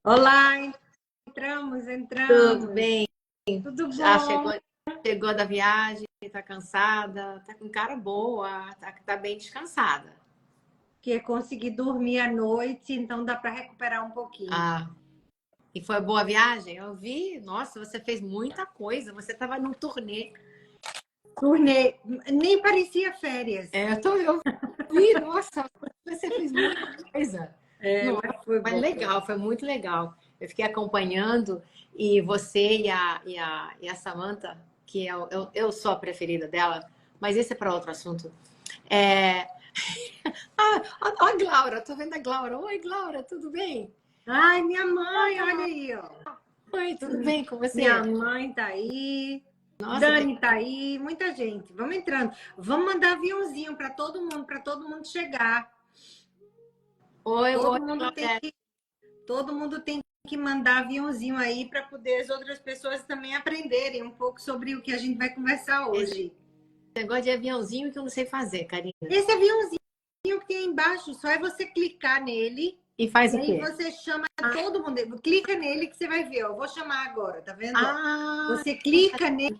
Olá, entramos, Tudo entramos. bem? Tudo Já bom? chegou da viagem, tá cansada, tá com cara boa, tá bem descansada. Que é conseguir dormir à noite, então dá para recuperar um pouquinho. Ah, e foi boa a viagem? Eu vi, nossa, você fez muita coisa, você estava num turnê. Turnê, nem parecia férias. Eu vi, nossa, você fez muita coisa. É, Nossa, mas foi foi bom. legal, foi muito legal. Eu fiquei acompanhando e você e a Samantha, que eu sou a preferida dela, mas esse é para outro assunto. É, ó a Glaura, tô vendo a Glaura. Oi, Glaura, tudo bem? Ai, minha mãe, olha aí, ó. Oi, tudo bem com Minha você? mãe tá aí, Nossa, Dani tá aí, muita gente. Vamos entrando. Vamos mandar aviãozinho para todo mundo chegar. oi, Todo mundo tem Claudete. Todo mundo tem que mandar aviãozinho aí para poder as outras pessoas também aprenderem um pouco sobre o que a gente vai conversar Esse hoje. negócio de aviãozinho que eu não sei fazer, Karina. Esse aviãozinho que tem aí embaixo, só é você clicar nele E faz e o aí quê? você chama todo mundo. Clica nele que você vai ver, ó. Eu vou chamar agora, tá vendo? Ó? Ah, Você clica nele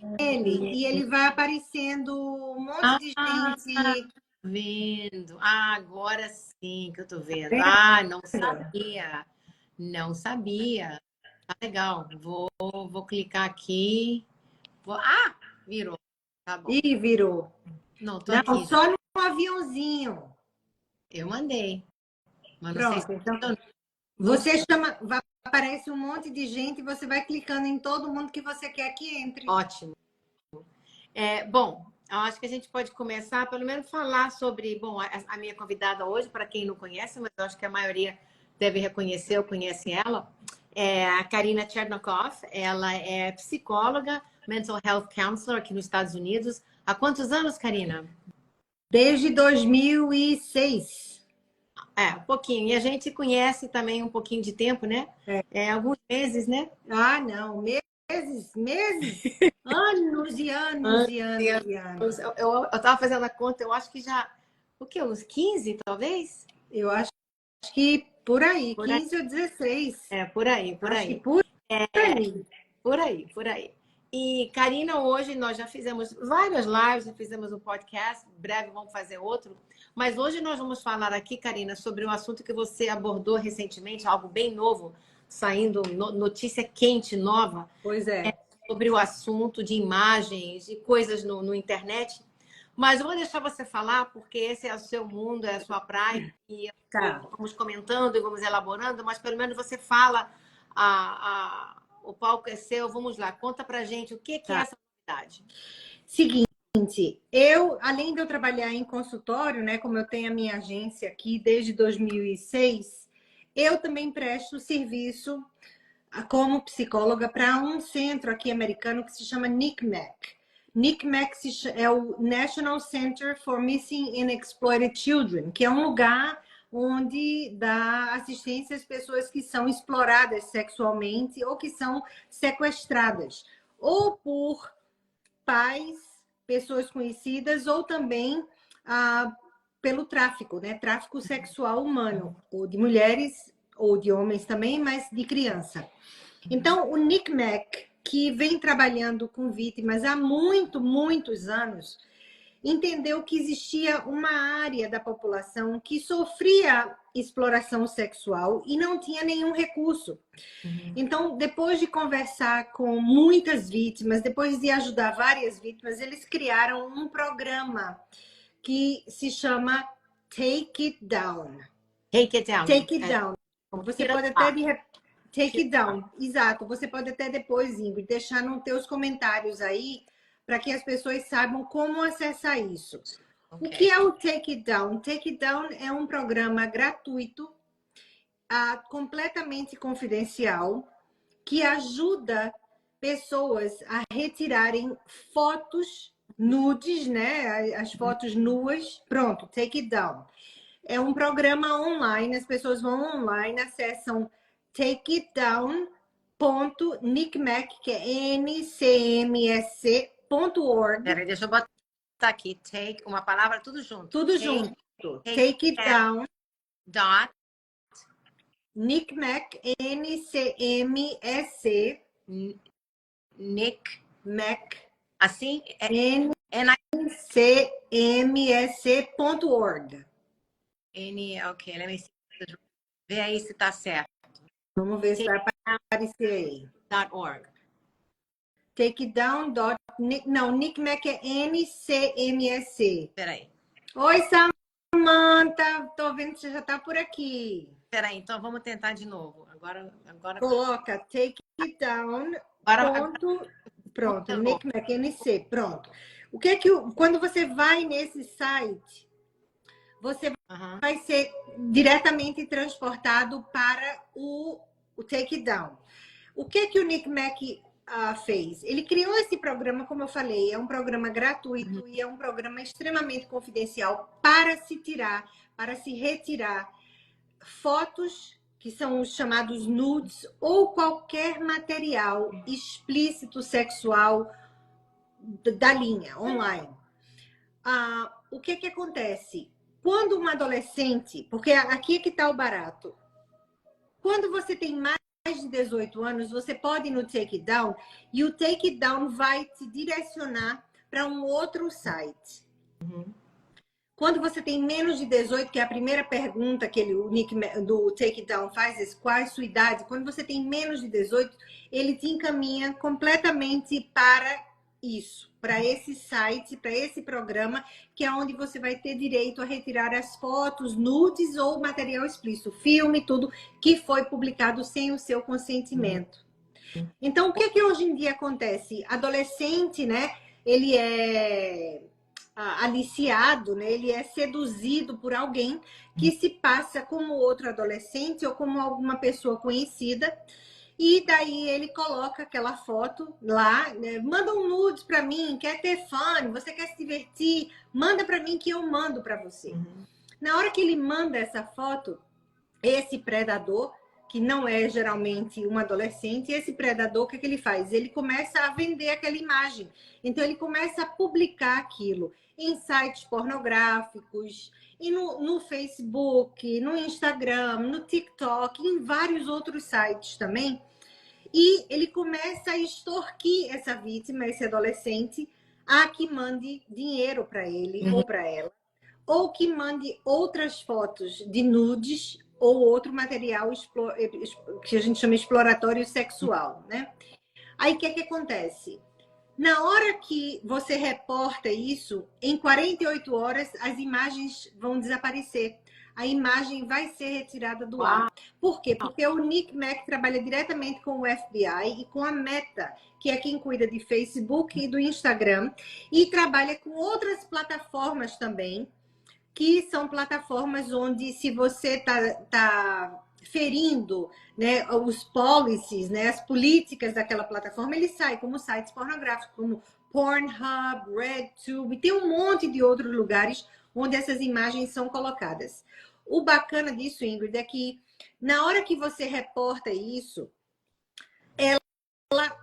e ele vai aparecendo um monte de ah, gente. vendo. Ah, agora sim que eu tô vendo. Vendo? Ah, não sabia. Não sabia. Tá legal. Vou clicar aqui. Virou. Tá bom. Ih, virou. Não, tô Não, aqui já. só no aviãozinho. Eu mandei, mas não sei se Pronto, então não. você chama, aparece um monte de gente e você vai clicando em todo mundo que você quer que entre. Ótimo. Bom, eu acho que a gente pode começar, pelo menos falar sobre, bom, a minha convidada hoje, para quem não conhece, mas eu acho que a maioria deve reconhecer ou conhece ela, é a Karina Chernokoff. Ela é psicóloga, mental health counselor aqui nos Estados Unidos. Há quantos anos, Karina? Desde 2006. Um pouquinho. E a gente conhece também um pouquinho de tempo, né? Alguns meses, né? Ah, não, meses, anos e anos e anos e anos. Eu estava fazendo a conta, eu acho que já, o quê? Uns 15, talvez? Eu acho que por aí, Por aí. 15 ou 16. Por aí, por Acho que aí. por aí. Por aí, por aí. E, Karina, hoje nós já fizemos várias lives, já fizemos um podcast, em breve vamos fazer outro. Mas hoje nós vamos falar aqui, Karina, sobre um assunto que você abordou recentemente, algo bem novo, saindo, notícia quente, nova, Pois é. sobre o assunto de imagens e coisas no internet. Mas eu vou deixar você falar, porque esse é o seu mundo, é a sua praia, e Tá. vamos comentando e vamos elaborando, mas pelo menos você fala, o palco é seu, vamos lá, conta pra gente o que é Tá. essa novidade. Seguinte, eu, além de eu trabalhar em consultório, né, como eu tenho a minha agência aqui desde 2006, eu também presto serviço como psicóloga para um centro aqui americano que se chama NCMEC. NCMEC é o National Center for Missing and Exploited Children, que é um lugar onde dá assistência às pessoas que são exploradas sexualmente ou que são sequestradas, ou por pais, pessoas conhecidas, ou também pelo tráfico, né? Tráfico sexual humano, ou de mulheres, ou de homens também, mas de criança. Então, o NCMEC, que vem trabalhando com vítimas há muitos anos, entendeu que existia uma área da população que sofria exploração sexual e não tinha nenhum recurso. Então, depois de conversar com muitas vítimas, depois de ajudar várias vítimas, eles criaram um programa que se chama Take It Down. Take it down. Take It Down. Então, Você tira pode do até ar. Take Tira It do ar. Down, exato. Você pode até depois, Ingrid, deixar nos teus comentários aí para que as pessoas saibam como acessar isso. O que Ok. é o Take It Down? Take It Down é um programa gratuito, completamente confidencial, que ajuda pessoas a retirarem fotos nudes, né? As fotos nuas. Pronto, Take It Down. É um programa online, as pessoas vão online, acessam takeitdown.nicmec, que é ncmsc.org. Peraí, deixa eu botar aqui. Take, uma palavra, tudo junto. Tudo Take junto. it Take It Down. dot NCMEC, N-C-M-E-C, Nick, MEC, assim? ncmec.org. Ok, let me see. Vê aí se tá certo. Vamos ver se vai aparecer aí. .org. Takedown. Não, NCMEC é N-C-M-E-C. Peraí. Oi, Samantha. Tô vendo que você já tá por aqui. Peraí, então vamos tentar de novo. Agora... Coloca takedown. Agora... Pronto, NCMEC, NC. Pronto. O que é que... Quando você vai nesse site, você vai ser diretamente transportado para o takedown. O que é que o NCMEC fez? Ele criou esse programa, como eu falei, é um programa gratuito e é um programa extremamente confidencial para se tirar, para se retirar fotos que são os chamados nudes ou qualquer material explícito sexual da linha, online. O que que acontece? Quando um adolescente, porque aqui é que está o barato, quando você tem mais de 18 anos, você pode ir no Takedown e o Takedown vai te direcionar para um outro site. Quando você tem menos de 18, que é a primeira pergunta que o Nick do Takedown faz, é qual é a sua idade? Quando você tem menos de 18, ele te encaminha completamente para isso, para esse site, para esse programa, que é onde você vai ter direito a retirar as fotos, nudes ou material explícito, filme, tudo que foi publicado sem o seu consentimento. Então, o que que hoje em dia acontece? Adolescente, né? Ele é aliciado, né? Ele é seduzido por alguém que se passa como outro adolescente ou como alguma pessoa conhecida. E daí ele coloca aquela foto lá, né? Manda um nudes para mim, quer ter fun, você quer se divertir, manda para mim que eu mando para você. Na hora que ele manda essa foto, esse predador, que não é geralmente um adolescente, esse predador, o que ele faz? Ele começa a vender aquela imagem. Então ele começa a publicar aquilo em sites pornográficos, e no Facebook, no Instagram, no TikTok, em vários outros sites também. E ele começa a extorquir essa vítima, esse adolescente, a que mande dinheiro para ele ou para ela, ou que mande outras fotos de nudes ou outro material que a gente chama exploratório sexual, né? Aí o que acontece? Na hora que você reporta isso, em 48 horas as imagens vão desaparecer. A imagem vai ser retirada do ar. Por quê? Porque o NCMEC trabalha diretamente com o FBI e com a Meta, que é quem cuida de Facebook e do Instagram, e trabalha com outras plataformas também, que são plataformas onde, se você tá ferindo, né, os policies, né, as políticas daquela plataforma, ele sai como sites pornográficos, como Pornhub, RedTube, tem um monte de outros lugares onde essas imagens são colocadas. O bacana disso, Ingrid, é que na hora que você reporta isso,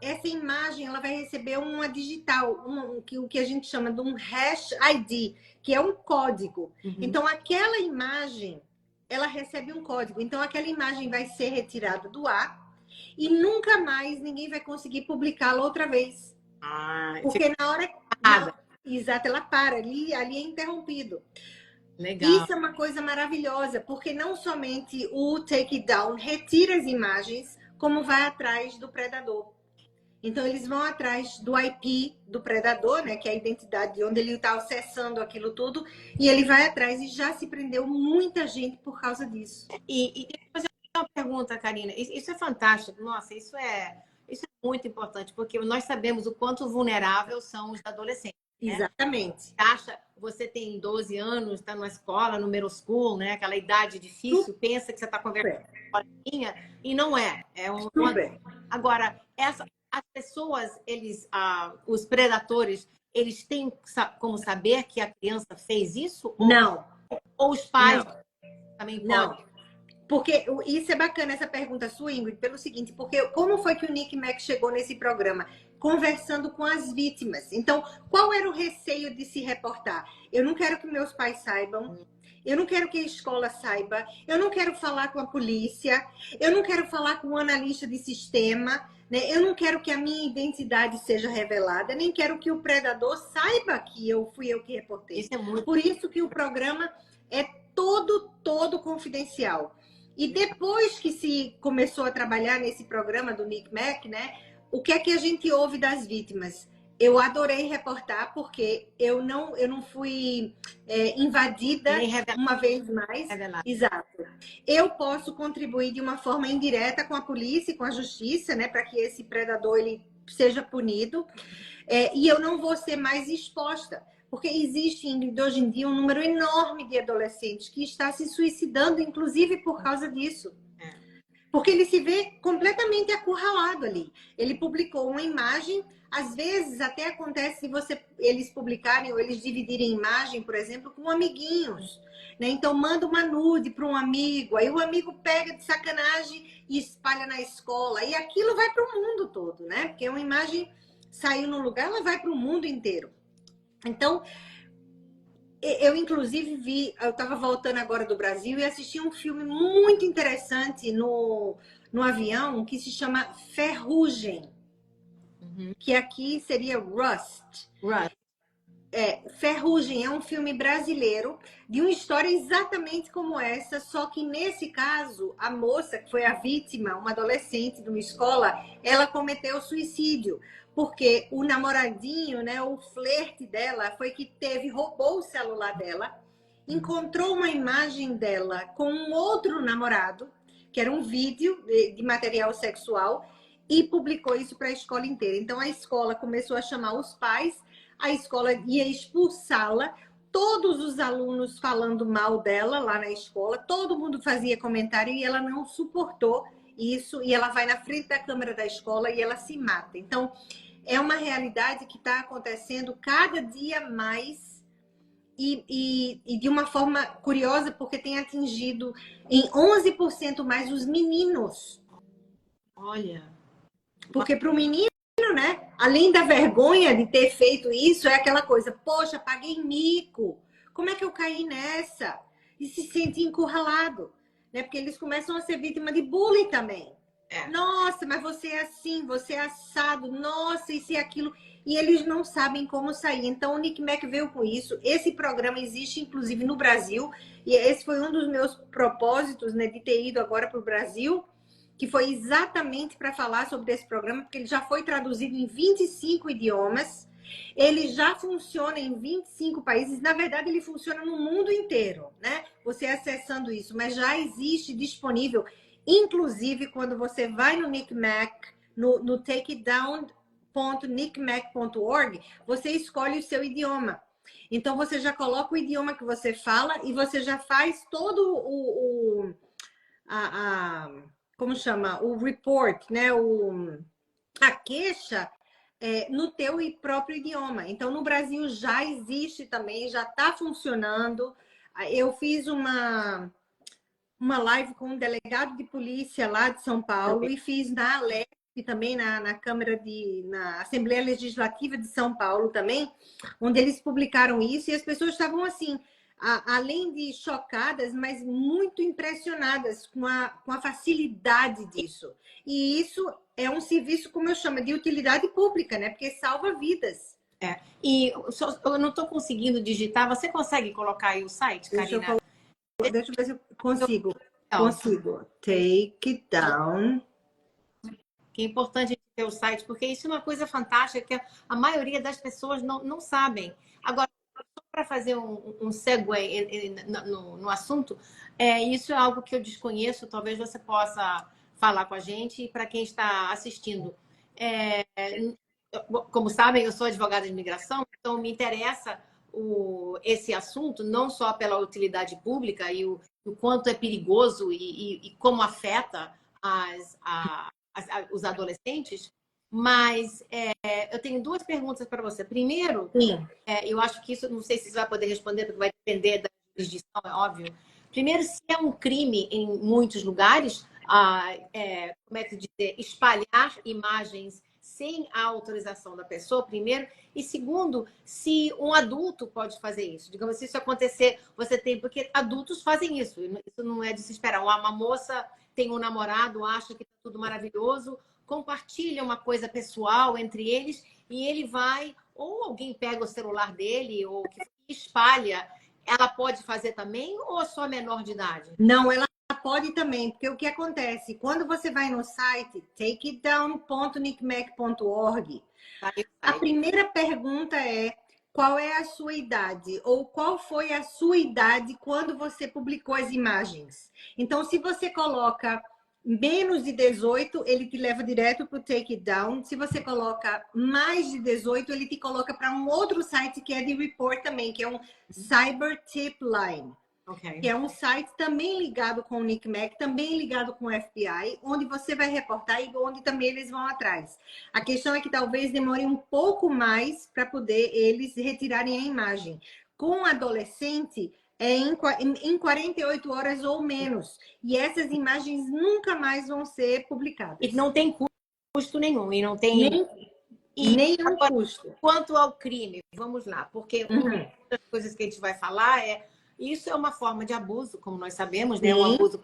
essa imagem ela vai receber uma digital, o que a gente chama de um hash ID, que é um código. Então, aquela imagem, ela recebe um código. Então, aquela imagem vai ser retirada do ar e nunca mais ninguém vai conseguir publicá-la outra vez. Porque na hora... exato, ela para, ali é interrompido. Legal. Isso é uma coisa maravilhosa, porque não somente o takedown retira as imagens, como vai atrás do predador. Então, eles vão atrás do IP do predador, né? Que é a identidade de onde ele está acessando aquilo tudo. E ele vai atrás e já se prendeu muita gente por causa disso. E fazer uma pergunta, Karina. Isso é fantástico. Nossa, isso é muito importante, porque nós sabemos o quanto vulneráveis são os adolescentes. Né? Exatamente. Você tem 12 anos, está na escola, no middle school, né? Aquela idade difícil, pensa que você está conversando com a coleguinha, e não é. Agora, as pessoas, os predadores, eles têm como saber que a criança fez isso? Não. Ou os pais também podem? Porque isso é bacana, essa pergunta sua, Ingrid, pelo seguinte, porque como foi que o NCMEC chegou nesse programa? Conversando com as vítimas. Então, qual era o receio de se reportar? Eu não quero que meus pais saibam, Eu não quero que a escola saiba, eu não quero falar com a polícia, eu não quero falar com o analista de sistema, né? Eu não quero que a minha identidade seja revelada, nem quero que o predador saiba que fui eu que reportei. Isso é muito... Por isso que o programa é todo confidencial. E depois que se começou a trabalhar nesse programa do NICMEC, né? O que é que a gente ouve das vítimas? Eu adorei reportar porque eu não fui invadida uma vez mais. Exato. Eu posso contribuir de uma forma indireta com a polícia e com a justiça, né, para que esse predador ele seja punido. E eu não vou ser mais exposta. Porque existe, Ingrid, hoje em dia um número enorme de adolescentes que está se suicidando, inclusive por causa disso. Porque ele se vê completamente acurralado ali. Ele publicou uma imagem, às vezes até acontece se eles publicarem ou eles dividirem imagem, por exemplo, com amiguinhos. Né? Então manda uma nude para um amigo, aí o amigo pega de sacanagem e espalha na escola. E aquilo vai para o mundo todo, né? Porque uma imagem saiu num lugar, ela vai para o mundo inteiro. Então, eu inclusive eu estava voltando agora do Brasil e assisti um filme muito interessante no avião que se chama Ferrugem, que aqui seria Rust. Ferrugem é um filme brasileiro de uma história exatamente como essa, só que nesse caso, a moça que foi a vítima, uma adolescente de uma escola, ela cometeu suicídio. Porque o namoradinho, né, o flerte dela foi que roubou o celular dela, encontrou uma imagem dela com um outro namorado, que era um vídeo de material sexual, e publicou isso para a escola inteira. Então a escola começou a chamar os pais, a escola ia expulsá-la, todos os alunos falando mal dela lá na escola, todo mundo fazia comentário e ela não suportou isso, e ela vai na frente da câmera da escola e ela se mata. Então, é uma realidade que está acontecendo cada dia mais e de uma forma curiosa, porque tem atingido em 11% mais os meninos. Olha. Porque para o menino, né, além da vergonha de ter feito isso, é aquela coisa, poxa, paguei mico, como é que eu caí nessa? E se sente encurralado, né? Porque eles começam a ser vítima de bullying também. Nossa, mas você é assim, você é assado, nossa, isso e aquilo. E eles não sabem como sair. Então, o NICMEC veio com isso. Esse programa existe, inclusive, no Brasil. E esse foi um dos meus propósitos, né, de ter ido agora para o Brasil, que foi exatamente para falar sobre esse programa, porque ele já foi traduzido em 25 idiomas. Ele já funciona em 25 países. Na verdade, ele funciona no mundo inteiro, né? Você acessando isso, mas já existe disponível. Inclusive, quando você vai no NICMEC, no takeitdown.nicmec.org, você escolhe o seu idioma. Então, você já coloca o idioma que você fala e você já faz todo como chama? O report, né? A queixa no teu próprio idioma. Então, no Brasil já existe também, já está funcionando. Eu fiz uma live com um delegado de polícia lá de São Paulo e fiz na Alep também na na Assembleia Legislativa de São Paulo também, onde eles publicaram isso e as pessoas estavam assim, além de chocadas, mas muito impressionadas com a facilidade disso. E isso é um serviço, como eu chamo, de utilidade pública, né? Porque salva vidas. E eu não estou conseguindo digitar. Você consegue colocar aí o site, Karina? Deixa eu ver se eu consigo. Consigo. Take it down. Que é importante ter o site, porque isso é uma coisa fantástica que a maioria das pessoas não sabem. Agora, para fazer um segue no assunto, isso é algo que eu desconheço, talvez você possa falar com a gente e para quem está assistindo. Como sabem, eu sou advogada de imigração, então me interessa esse assunto, não só pela utilidade pública e o quanto é perigoso e como afeta os adolescentes, mas eu tenho duas perguntas para você. Primeiro, eu acho que isso, não sei se você vai poder responder, porque vai depender da jurisdição, é óbvio. Primeiro, se é um crime em muitos lugares, como é que dizer, espalhar imagens sem a autorização da pessoa, primeiro, e segundo, se um adulto pode fazer isso. Digamos, se isso acontecer, você tem... Porque adultos fazem isso, isso não é de se esperar. Uma moça tem um namorado, acha que tá tudo maravilhoso, compartilha uma coisa pessoal entre eles e ele vai, ou alguém pega o celular dele, ou que espalha. Ela pode fazer também ou só menor de idade? Não, ela pode também, porque o que acontece? Quando você vai no site takeitdown.nicmac.org, a primeira pergunta é: qual é a sua idade? Ou qual foi a sua idade quando você publicou as imagens? Então, se você coloca menos de 18, ele te leva direto para o Take It Down. Se você coloca mais de 18, ele te coloca para um outro site que é de report também, que é um Cyber Tip Line. Okay. Que é um site também ligado com o NCMEC, também ligado com o FBI, onde você vai reportar e onde também eles vão atrás. A questão é que talvez demore um pouco mais para poder eles retirarem a imagem. Com adolescente, é em 48 horas ou menos. E essas imagens nunca mais vão ser publicadas. E não tem custo nenhum. E não tem... Nenhum custo. Quanto ao crime, vamos lá. Porque uma das coisas que a gente vai falar é... Isso é uma forma de abuso, como nós sabemos, né? É um abuso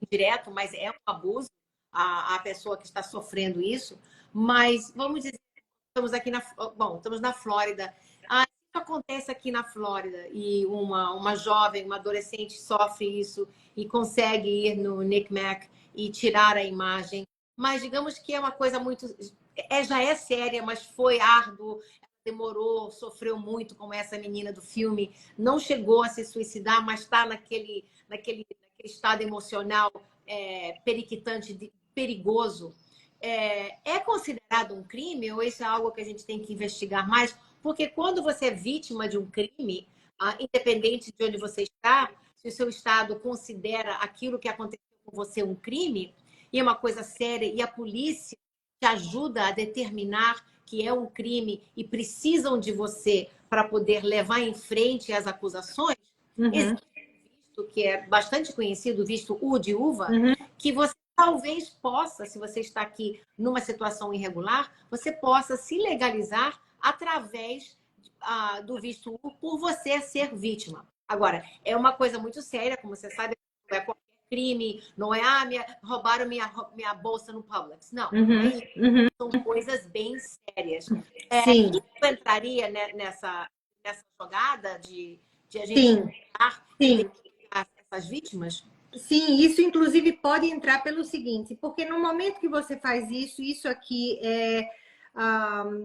indireto, mas é um abuso a pessoa que está sofrendo isso. Mas, vamos dizer, estamos aqui estamos na Flórida. Isso acontece aqui na Flórida e uma jovem, uma adolescente sofre isso e consegue ir no NCMEC e tirar a imagem. Mas digamos que é uma coisa muito... já é séria, mas foi árduo. Demorou, sofreu muito, como essa menina do filme, não chegou a se suicidar, mas está naquele estado emocional periquitante, perigoso. É considerado um crime ou isso é algo que a gente tem que investigar mais? Porque quando você é vítima de um crime, independente de onde você está, se o seu estado considera aquilo que aconteceu com você um crime, e é uma coisa séria, e a polícia te ajuda a determinar que é um crime e precisam de você para poder levar em frente as acusações, existe um visto que é bastante conhecido, o visto U de uva, que você talvez possa, se você está aqui numa situação irregular, você possa se legalizar através do visto U por você ser vítima. Agora, é uma coisa muito séria, como você sabe, não é qualquer crime, não é, roubaram minha bolsa no Publix. Não, são coisas bem sérias. Sim. Isso entraria nessa jogada de a gente identificar essas vítimas? Sim, isso inclusive pode entrar pelo seguinte, porque no momento que você faz isso, isso aqui é,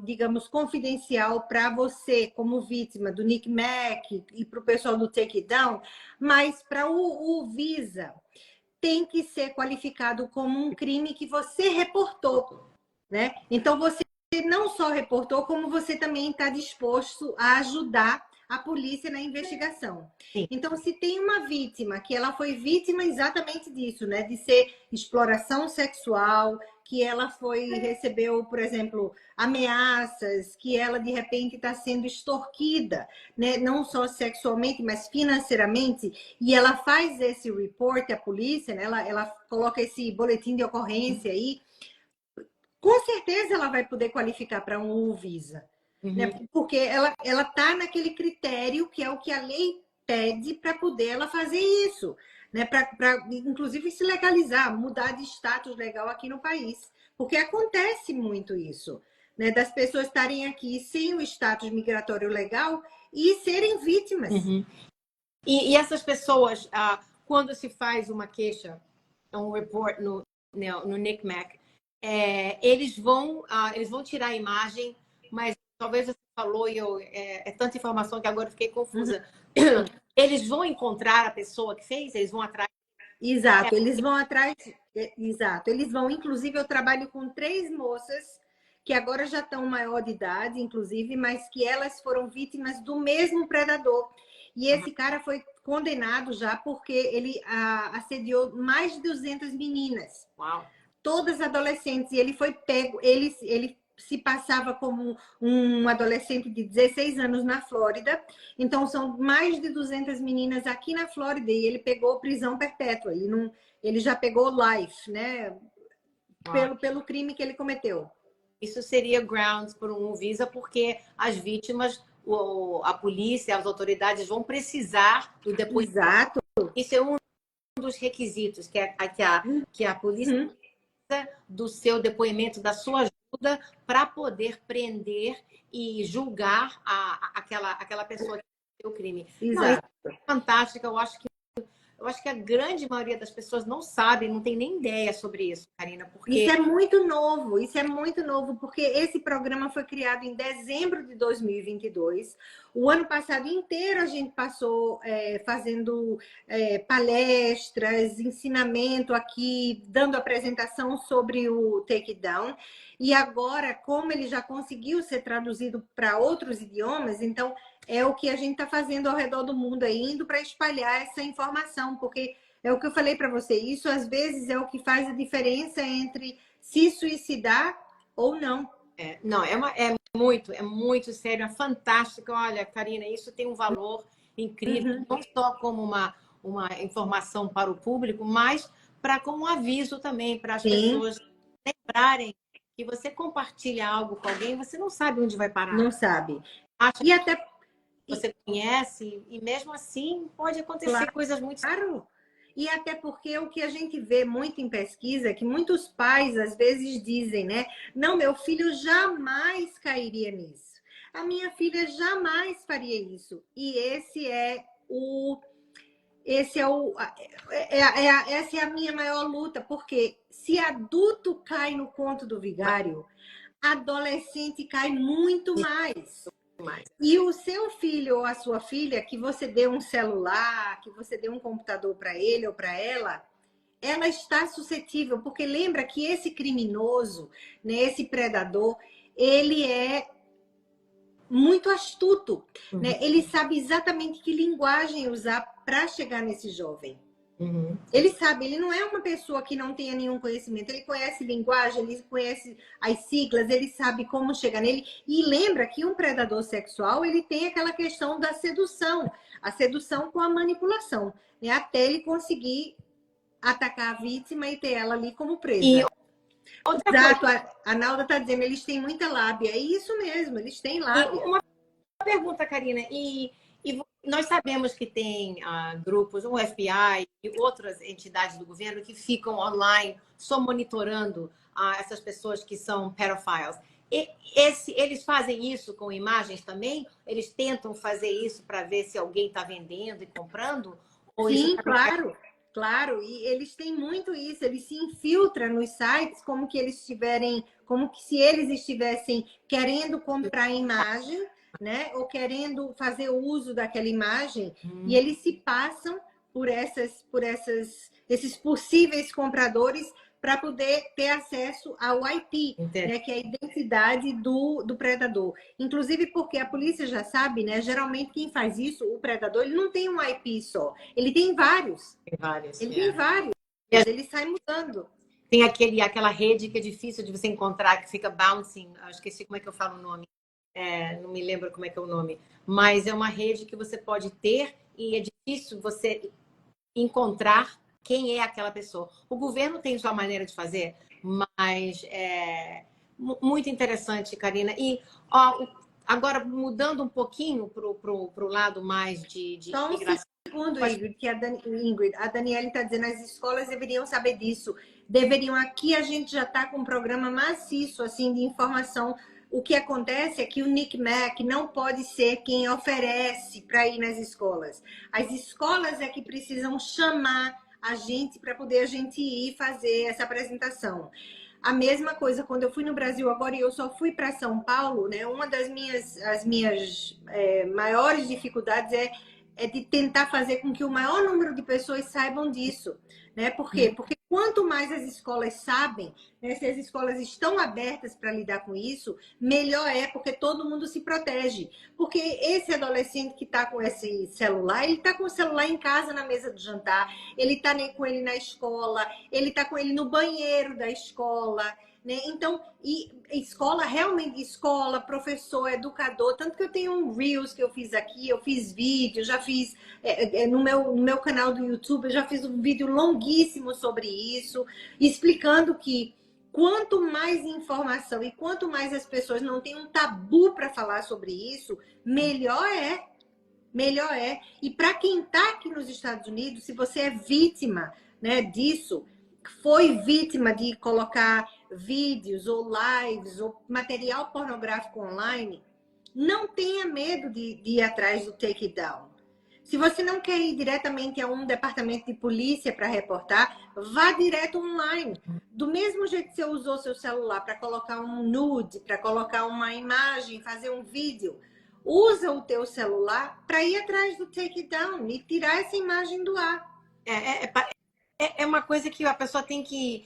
digamos, confidencial para você como vítima do NCMEC e para o pessoal do Take It Down, mas para o Visa tem que ser qualificado como um crime que você reportou, né? Então você não só reportou, como você também está disposto a ajudar a polícia na investigação. Sim. Então, se tem uma vítima que ela foi vítima exatamente disso, né, de ser exploração sexual, que ela recebeu, por exemplo, ameaças, que ela de repente está sendo extorquida, né, não só sexualmente, mas financeiramente, e ela faz esse report à polícia, né, ela coloca esse boletim de ocorrência aí, com certeza ela vai poder qualificar para um Visa. Né? Porque ela está naquele critério que é o que a lei pede para poder ela fazer isso. Né? Para, inclusive, se legalizar, mudar de status legal aqui no país. Porque acontece muito isso. Né? Das pessoas estarem aqui sem o status migratório legal e serem vítimas. E essas pessoas, quando se faz uma queixa, um report no NCMEC, eles vão tirar a imagem, mas talvez você falou e é tanta informação que agora eu fiquei confusa. Eles vão encontrar a pessoa que fez? Eles vão atrás? Exato, eles vão atrás. Exato, eles vão. Inclusive, eu trabalho com 3 moças que agora já estão maior de idade, inclusive, mas que elas foram vítimas do mesmo predador. E esse cara foi condenado já porque ele assediou mais de 200 meninas. Uau! Todas adolescentes. E ele foi pego, ele se passava como um adolescente de 16 anos na Flórida. Então, são mais de 200 meninas aqui na Flórida e ele pegou prisão perpétua. Ele já pegou life, né? Pelo crime que ele cometeu. isso seria grounds por um visa, porque as vítimas, a polícia, as autoridades vão precisar do depoimento. Exato. Isso é um dos requisitos, que a polícia precisa do seu depoimento, da sua ajuda, para poder prender e julgar aquela pessoa que cometeu o crime. Exato. Não, isso é fantástico. Eu acho que a grande maioria das pessoas não sabe, não tem nem ideia sobre isso, Karina, porque... Isso é muito novo, porque esse programa foi criado em dezembro de 2022. O ano passado inteiro a gente passou fazendo palestras, ensinamento aqui, dando apresentação sobre o Takedown. E agora, como ele já conseguiu ser traduzido para outros idiomas, então é o que a gente está fazendo ao redor do mundo aí, indo para espalhar essa informação, porque é o que eu falei para você, isso às vezes é o que faz a diferença entre se suicidar ou não. Não, é muito sério, é fantástico. Olha, Karina, isso tem um valor incrível, não só como uma informação para o público, mas como um aviso também para as pessoas lembrarem que você compartilha algo com alguém, você não sabe onde vai parar. Não sabe. Acha que até você conhece, e mesmo assim pode acontecer coisas muito... Claro. E até porque o que a gente vê muito em pesquisa é que muitos pais às vezes dizem, né? Não, meu filho jamais cairia nisso. A minha filha jamais faria isso. E essa é a minha maior luta, porque se adulto cai no conto do vigário, adolescente cai muito mais. E o seu filho ou a sua filha, que você dê um celular, que você dê um computador para ele ou para ela está suscetível, porque lembra que esse criminoso, né, esse predador, ele é muito astuto, né? Ele sabe exatamente que linguagem usar para chegar nesse jovem. Ele sabe, ele não é uma pessoa que não tenha nenhum conhecimento, ele conhece linguagem, ele conhece as siglas, ele sabe como chegar nele. E lembra que um predador sexual, ele tem aquela questão da sedução, a sedução com a manipulação, né? Até ele conseguir atacar a vítima e ter ela ali como presa. Exato, a Nalda está dizendo, eles têm muita lábia. É isso mesmo, eles têm lábia. Uma pergunta, Karina, e nós sabemos que tem grupos, o FBI e outras entidades do governo que ficam online só monitorando essas pessoas que são pedophiles. Eles fazem isso com imagens também? Eles tentam fazer isso para ver se alguém está vendendo e comprando? Sim, claro. Claro, e eles têm muito isso, eles se infiltram nos sites como que se eles estivessem querendo comprar imagem, né? Ou querendo fazer uso daquela imagem, e eles se passam por esses possíveis compradores para poder ter acesso ao IP, né, que é a identidade do predador. Inclusive porque a polícia já sabe, né? Geralmente quem faz isso, o predador, ele não tem um IP só, ele tem vários. Tem vários. Ele sai mudando. Tem aquela rede que é difícil de você encontrar, que fica bouncing, eu esqueci como é que eu falo o nome. Não me lembro como é que é o nome. Mas é uma rede que você pode ter e é difícil você encontrar quem é aquela pessoa. O governo tem sua maneira de fazer, mas é muito interessante, Karina. E agora, mudando um pouquinho para o lado mais de imigração. Segundo, Ingrid, que a Daniela está dizendo, as escolas deveriam saber disso. Aqui a gente já está com um programa maciço assim, de informação. O que acontece é que o NCMEC não pode ser quem oferece para ir nas escolas. As escolas é que precisam chamar a gente para poder a gente ir fazer essa apresentação. A mesma coisa, quando eu fui no Brasil agora e eu só fui para São Paulo, né? Uma das minhas maiores dificuldades é de tentar fazer com que o maior número de pessoas saibam disso, né? Por quê? Porque quanto mais as escolas sabem, né, se as escolas estão abertas para lidar com isso, melhor é, porque todo mundo se protege. Porque esse adolescente que está com esse celular, ele está com o celular em casa na mesa do jantar, ele está com ele na escola, ele está com ele no banheiro da escola, né? Então, escola, professor, educador, tanto que eu tenho um Reels que eu fiz aqui, eu fiz vídeo, já fiz no meu canal do YouTube, eu já fiz um vídeo longuíssimo sobre isso, explicando que quanto mais informação e quanto mais as pessoas não têm um tabu para falar sobre isso, melhor é. Melhor é. E para quem está aqui nos Estados Unidos, se você é vítima, né, disso, foi vítima de colocar vídeos ou lives ou material pornográfico online, não tenha medo de ir atrás do take it down. Se você não quer ir diretamente a um departamento de polícia para reportar, vá direto online. Do mesmo jeito que você usou seu celular para colocar um nude, para colocar uma imagem, fazer um vídeo, usa o teu celular para ir atrás do take it down e tirar essa imagem do ar. É uma coisa que a pessoa tem que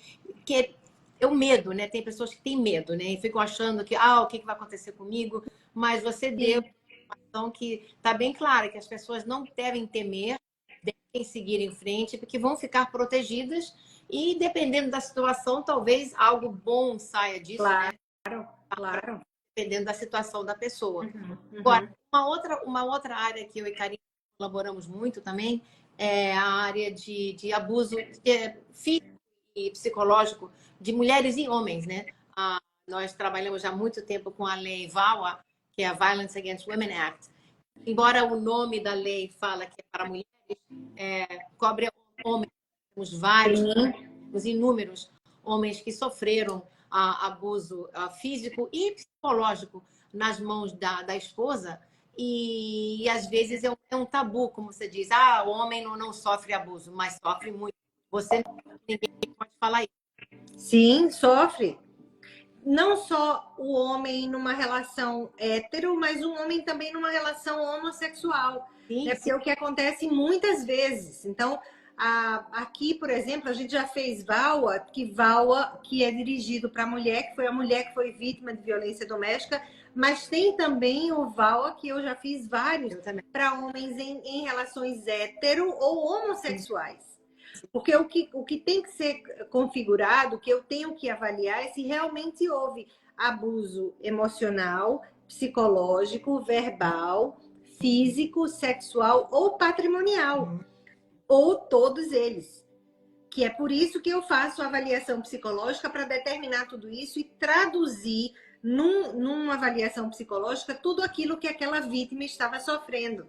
é o medo, né? Tem pessoas que têm medo, né? E ficam achando que, o que vai acontecer comigo? Mas você deu informação que está bem clara, que as pessoas não devem temer, devem seguir em frente, porque vão ficar protegidas e, dependendo da situação, talvez algo bom saia disso, claro, né? Claro. Dependendo da situação da pessoa. Uhum. Agora, uma outra área que eu e Karine colaboramos muito também é a área de abuso físico e psicológico de mulheres e homens, né? Nós trabalhamos já há muito tempo com a lei VAWA, que é a Violence Against Women Act. Embora o nome da lei fala que é para mulheres, cobre homens. Temos vários, os inúmeros homens que sofreram abuso físico e psicológico nas mãos da esposa. E às vezes é um tabu, como você diz. O homem não sofre abuso, mas sofre muito. Ninguém pode falar isso. Sim, sofre. Não só o homem numa relação hétero, mas um homem também numa relação homossexual. Sim, né? Porque é o que acontece muitas vezes. Então, aqui, por exemplo, a gente já fez VAWA, que é dirigido para a mulher, que foi a mulher que foi vítima de violência doméstica, mas tem também o VAWA, que eu já fiz vários, para homens em relações hétero ou homossexuais. Porque o que tem que ser configurado, o que eu tenho que avaliar é se realmente houve abuso emocional, psicológico, verbal, físico, sexual ou patrimonial. Ou todos eles. Que é por isso que eu faço a avaliação psicológica para determinar tudo isso e traduzir numa avaliação psicológica tudo aquilo que aquela vítima estava sofrendo.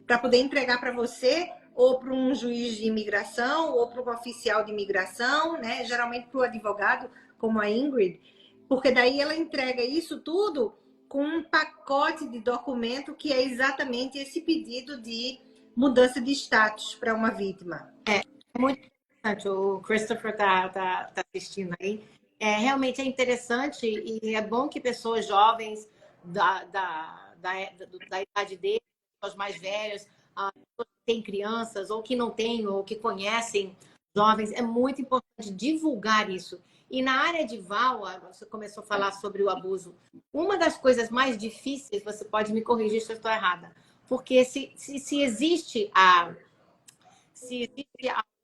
Para poder entregar para você ou para um juiz de imigração, ou para um oficial de imigração, né? Geralmente para o advogado, como a Ingrid, porque daí ela entrega isso tudo com um pacote de documento que é exatamente esse pedido de mudança de status para uma vítima. É muito interessante, o Christopher tá assistindo aí. Realmente é interessante e é bom que pessoas jovens da idade dele, pessoas mais velhas, tem crianças, ou que não têm, ou que conhecem jovens, é muito importante divulgar isso. E na área de VAWA, você começou a falar sobre o abuso. Uma das coisas mais difíceis, você pode me corrigir se eu estou errada, porque se existe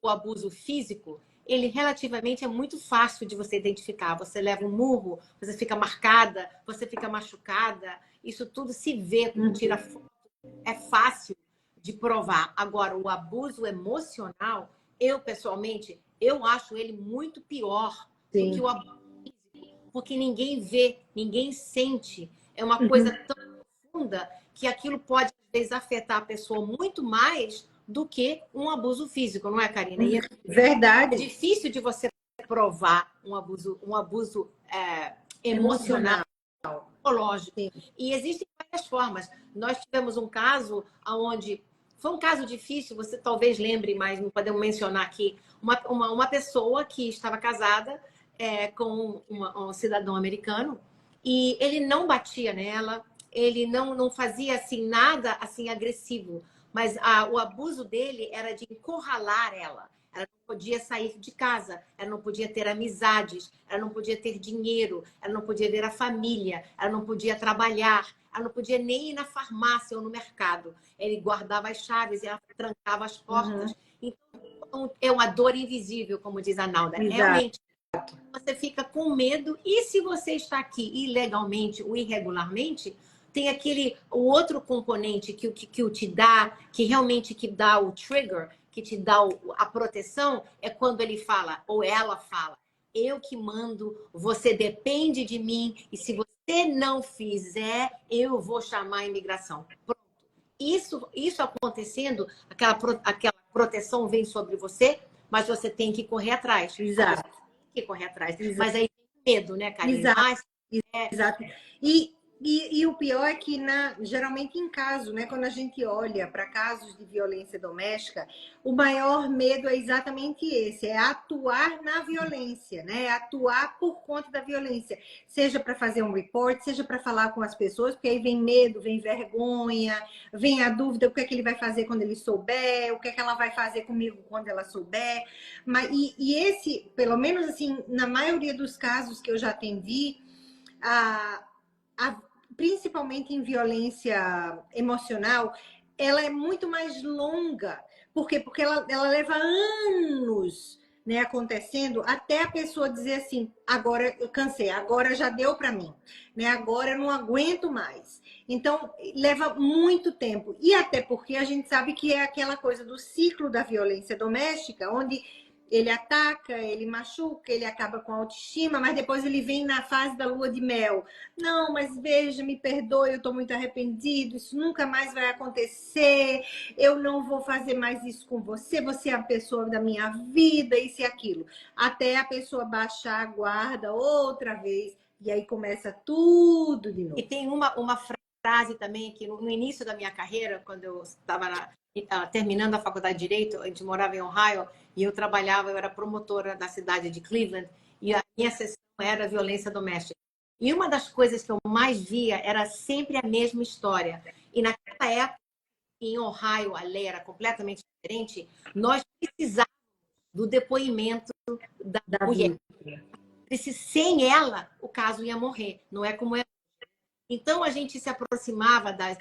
o abuso físico, ele relativamente é muito fácil de você identificar. Você leva um murro, você fica marcada, você fica machucada, isso tudo se vê, tira foto, é fácil de provar. Agora, o abuso emocional, eu pessoalmente, eu acho ele muito pior do que o abuso físico, porque ninguém vê, ninguém sente. É uma coisa tão profunda que aquilo pode, às vezes, afetar a pessoa muito mais do que um abuso físico, não é, Karina? E verdade. É difícil de você provar um abuso emocional, psicológico. E existem várias formas. Nós tivemos um caso onde foi um caso difícil, você talvez lembre, mas não podemos mencionar aqui. Uma pessoa que estava casada com um cidadão americano e ele não batia nela, ele não fazia assim, nada assim agressivo, mas o abuso dele era de encurralar ela. Ela não podia sair de casa, ela não podia ter amizades, ela não podia ter dinheiro, ela não podia ver a família, ela não podia trabalhar, ela não podia nem ir na farmácia ou no mercado. Ele guardava as chaves e ela trancava as portas. Então, é uma dor invisível, como diz a Nalda. Exato. Realmente, você fica com medo. E se você está aqui ilegalmente ou irregularmente, tem o outro componente que te dá, que realmente que dá o trigger, que te dá a proteção, é quando ele fala, ou ela fala, eu que mando, você depende de mim, e se você não fizer, eu vou chamar a imigração. Pronto. Isso acontecendo, aquela proteção vem sobre você, mas você tem que correr atrás. Exato. Você tem que correr atrás. Exato. Mas aí tem medo, né, Karine? Exato. Mas, Exato. E o pior é que, geralmente em caso, né, quando a gente olha para casos de violência doméstica, o maior medo é exatamente esse, é atuar na violência, né? É atuar por conta da violência, seja para fazer um report, seja para falar com as pessoas, porque aí vem medo, vem vergonha, vem a dúvida, o que é que ele vai fazer quando ele souber, o que é que ela vai fazer comigo quando ela souber. Mas, esse, pelo menos assim, na maioria dos casos que eu já atendi, principalmente em violência emocional, ela é muito mais longa. Por quê? Porque ela leva anos, né, acontecendo até a pessoa dizer assim, agora eu cansei, agora já deu para mim, né? Agora eu não aguento mais. Então, leva muito tempo. E até porque a gente sabe que é aquela coisa do ciclo da violência doméstica, onde ele ataca, ele machuca, ele acaba com a autoestima, mas depois ele vem na fase da lua de mel. Não, mas veja, me perdoe, eu estou muito arrependido, isso nunca mais vai acontecer, eu não vou fazer mais isso com você, você é a pessoa da minha vida, isso e aquilo. Até a pessoa baixar a guarda outra vez, e aí começa tudo de novo. E tem uma frase também que no início da minha carreira, quando eu estava terminando a faculdade de Direito, a gente morava em Ohio, e eu era promotora da cidade de Cleveland, e a minha sessão era violência doméstica. E uma das coisas que eu mais via era sempre a mesma história. E naquela época, em Ohio, a lei era completamente diferente, nós precisávamos do depoimento da mulher. Sem ela, o caso ia morrer. Não é como é. Então, a gente se aproximava das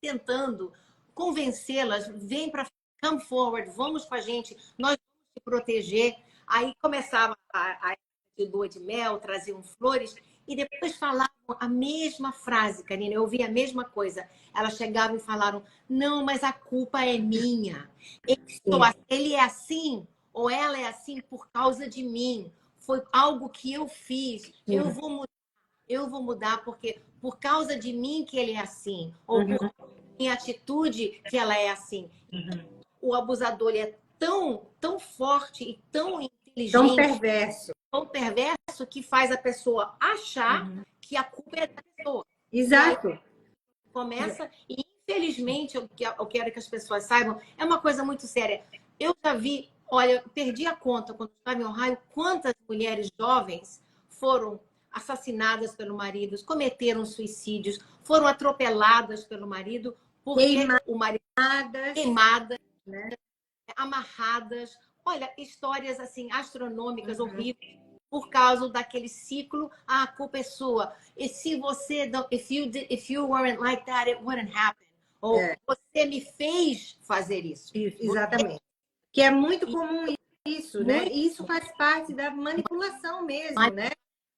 tentando convencê-las, vem para come forward, vamos com a gente, nós vamos te proteger. Aí começava a lua de mel, traziam flores, e depois falavam a mesma frase, Karine, eu ouvi a mesma coisa. Elas chegavam e falaram, não, mas a culpa é minha. Ele é assim, ou ela é assim por causa de mim. Foi algo que eu fiz, eu vou mudar porque por causa de mim que ele é assim, ou por minha atitude que ela é assim. O abusador ele é tão forte e tão inteligente, tão perverso que faz a pessoa achar que a culpa é da pessoa. Exato. Começa e infelizmente eu quero que as pessoas saibam, é uma coisa muito séria. Eu já vi, olha, eu perdi a conta quando estava em Ohio, quantas mulheres jovens foram assassinadas pelo marido, cometeram suicídios, foram atropeladas pelo marido, porque o marido queimadas, né? Amarradas. Olha, histórias assim astronômicas, horríveis, por causa daquele ciclo, a culpa é sua. E se você if you weren't like that, it wouldn't happen. Ou você me fez fazer isso. Exatamente. Que é muito comum isso, né? E isso faz parte da manipulação mesmo, né?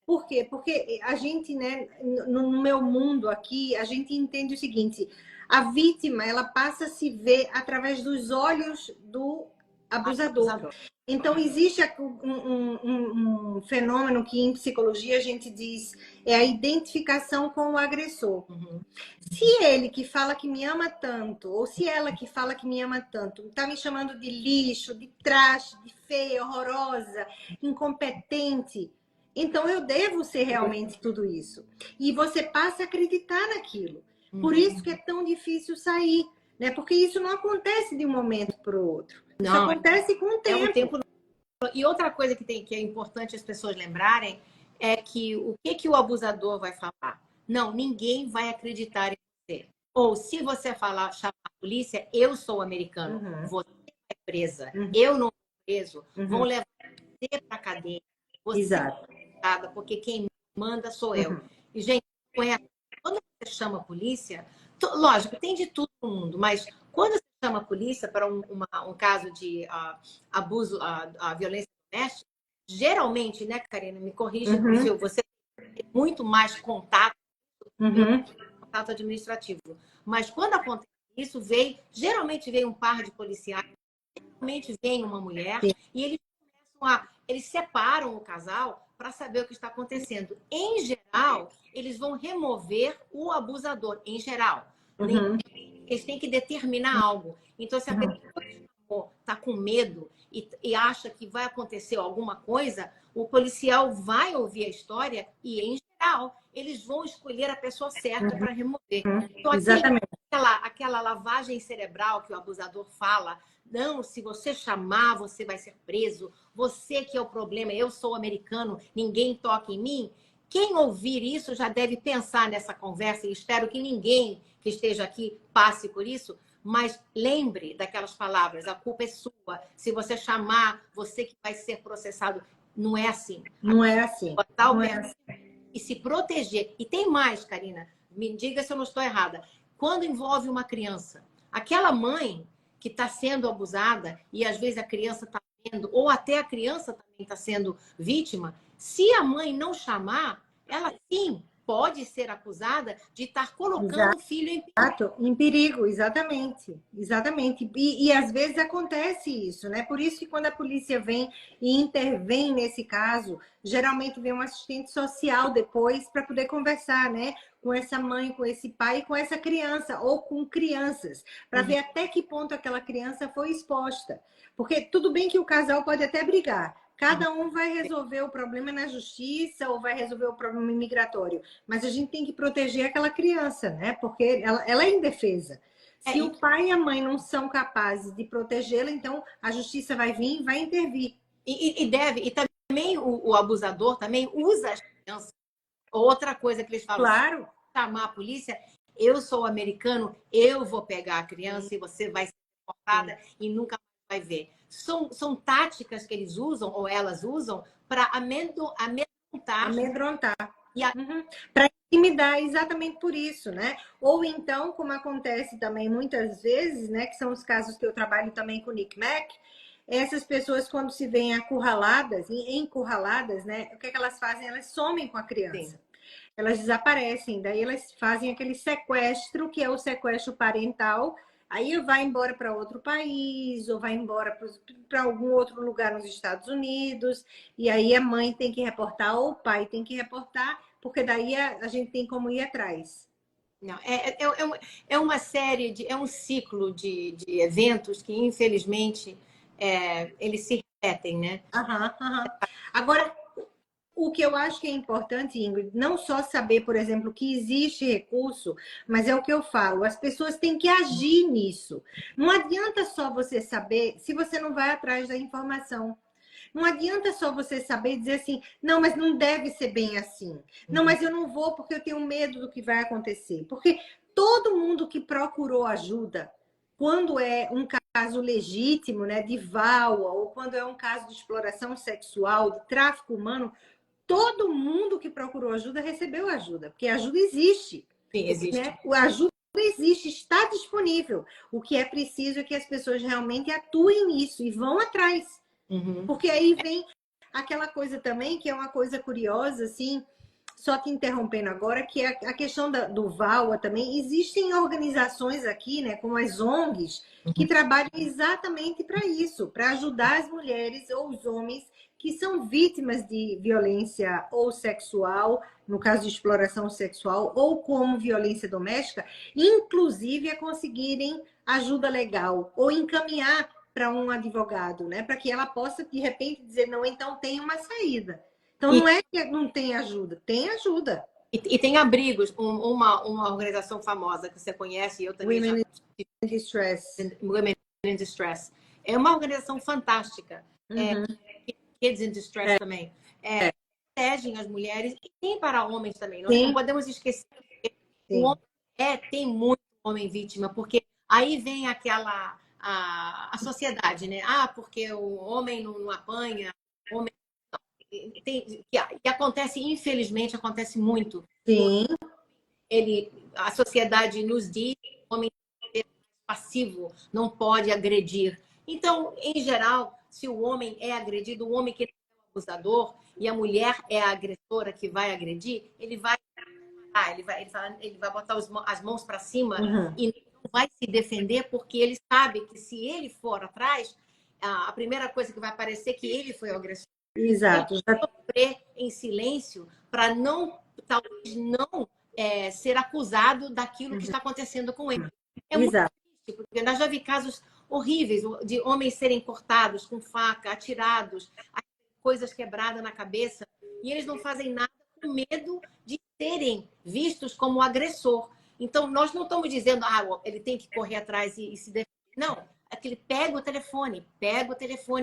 Por quê? Porque a gente, né, no meu mundo aqui, a gente entende o seguinte, a vítima, ela passa a se ver através dos olhos do abusador. Então, existe um fenômeno que em psicologia a gente diz é a identificação com o agressor. Se ele que fala que me ama tanto, ou se ela que fala que me ama tanto, está me chamando de lixo, de traste, de feia, horrorosa, incompetente, então eu devo ser realmente tudo isso. E você passa a acreditar naquilo. Por isso que é tão difícil sair, né? Porque isso não acontece de um momento para o outro. Isso acontece com o tempo. E outra coisa que é importante as pessoas lembrarem é que o que o abusador vai falar? Não, ninguém vai acreditar em você. Ou se você chamar a polícia, eu sou americano, você é presa, eu não sou preso, vão levar você para a cadeia. Você é porque quem manda sou eu. E, gente, quando você chama a polícia, lógico, tem de tudo no mundo, mas quando você chama a polícia para um caso de abuso, a violência doméstica, geralmente, né, Karina, me corrija, você tem muito mais contato administrativo. Mas quando acontece isso, geralmente vem um par de policiais, geralmente vem uma mulher, e eles começam eles separam o casal para saber o que está acontecendo. Em geral, eles vão remover o abusador, em geral. Uhum. Eles têm que determinar algo. Então, se a pessoa está com medo e acha que vai acontecer alguma coisa, o policial vai ouvir a história e, em geral, eles vão escolher a pessoa certa para remover. Então, Exatamente. aquela lavagem cerebral que o abusador fala, não, se você chamar, você vai ser preso, você que é o problema, eu sou americano, ninguém toca em mim. Quem ouvir isso já deve pensar nessa conversa, e espero que ninguém que esteja aqui passe por isso, mas lembre daquelas palavras, a culpa é sua. Se você chamar, você que vai ser processado. Não é assim. Não é assim. Não é assim. E se proteger. E tem mais, Karina, me diga se eu não estou errada. Quando envolve uma criança, aquela mãe que está sendo abusada, e às vezes a criança está vendo, ou até a criança também está sendo vítima, se a mãe não chamar, ela sim pode ser acusada de estar colocando o filho em perigo. Exato, em perigo, exatamente. Exatamente. E às vezes acontece isso, né? Por isso que quando a polícia vem e intervém nesse caso, geralmente vem um assistente social depois para poder conversar, né? Com essa mãe, com esse pai, com essa criança, ou com crianças, para ver até que ponto aquela criança foi exposta. Porque tudo bem que o casal pode até brigar. Cada um vai resolver o problema na justiça ou vai resolver o problema migratório. Mas a gente tem que proteger aquela criança, né? Porque ela é indefesa. Se o pai e a mãe não são capazes de protegê-la, então a justiça vai vir e vai intervir. E também o abusador também usa as crianças. Outra coisa que eles falam, claro, chamar a polícia, eu sou americano, eu vou pegar a criança e você vai ser deportada e nunca mais vai ver. São táticas que eles usam, ou elas usam, para amedrontar. Amedrontar. Para intimidar, exatamente por isso, né? Ou então, como acontece também muitas vezes, né? Que são os casos que eu trabalho também com o Nick Mac, essas pessoas, quando se veem encurraladas, né? O que é que elas fazem? Elas somem com a criança. Sim. Elas desaparecem, daí elas fazem aquele sequestro, que é o sequestro parental. Aí vai embora para outro país, ou vai embora para algum outro lugar nos Estados Unidos, e aí a mãe tem que reportar, ou o pai tem que reportar, porque daí a gente tem como ir atrás. Não, é uma série, é um ciclo de eventos que, infelizmente, eles se repetem, né? Agora, o que eu acho que é importante, Ingrid, não só saber, por exemplo, que existe recurso, mas é o que eu falo, as pessoas têm que agir nisso. Não adianta só você saber se você não vai atrás da informação. Não adianta só você saber dizer assim, não, mas não deve ser bem assim. Não, mas eu não vou porque eu tenho medo do que vai acontecer. Porque todo mundo que procurou ajuda, quando é um caso legítimo, né, de VAWA, ou quando é um caso de exploração sexual, de tráfico humano, todo mundo que procurou ajuda recebeu ajuda, porque a ajuda existe. Sim, existe. Né? A ajuda existe, está disponível. O que é preciso é que as pessoas realmente atuem nisso e vão atrás. Porque aí vem aquela coisa também, que é uma coisa curiosa, assim, só te interrompendo agora, que é a questão do VAWA também. Existem organizações aqui, né, como as ONGs, que trabalham exatamente para isso, para ajudar as mulheres ou os homens que são vítimas de violência ou sexual, no caso de exploração sexual, ou como violência doméstica, inclusive a conseguirem ajuda legal ou encaminhar para um advogado, né? Para que ela possa, de repente, dizer, não, então tem uma saída. Então, não é que não tem ajuda, tem ajuda. E tem abrigos, uma organização famosa que você conhece, eu também Women in Distress. Women in Distress. É uma organização fantástica. Kids in Distress também. Protegem as mulheres e tem para homens também. Nós não podemos esquecer que o homem tem muito homem vítima, porque aí vem aquela a sociedade, né? Porque o homem não apanha, o homem que acontece, infelizmente, acontece muito. Sim. A sociedade nos diz que o homem é passivo, não pode agredir. Então, em geral, se o homem é agredido, o homem que é o abusador e a mulher é a agressora que vai agredir, ele vai botar as mãos para cima e não vai se defender, porque ele sabe que se ele for atrás, a primeira coisa que vai aparecer é que ele foi o agressor. Exato. Ele vai sofrer em silêncio para não, talvez não ser acusado daquilo que está acontecendo com ele. É muito Exato. triste, porque eu já vi casos horríveis de homens serem cortados com faca, atirados, coisas quebradas na cabeça, e eles não fazem nada com medo de serem vistos como agressor. Então, nós não estamos dizendo, ele tem que correr atrás e se defender. Não, é que ele pega o telefone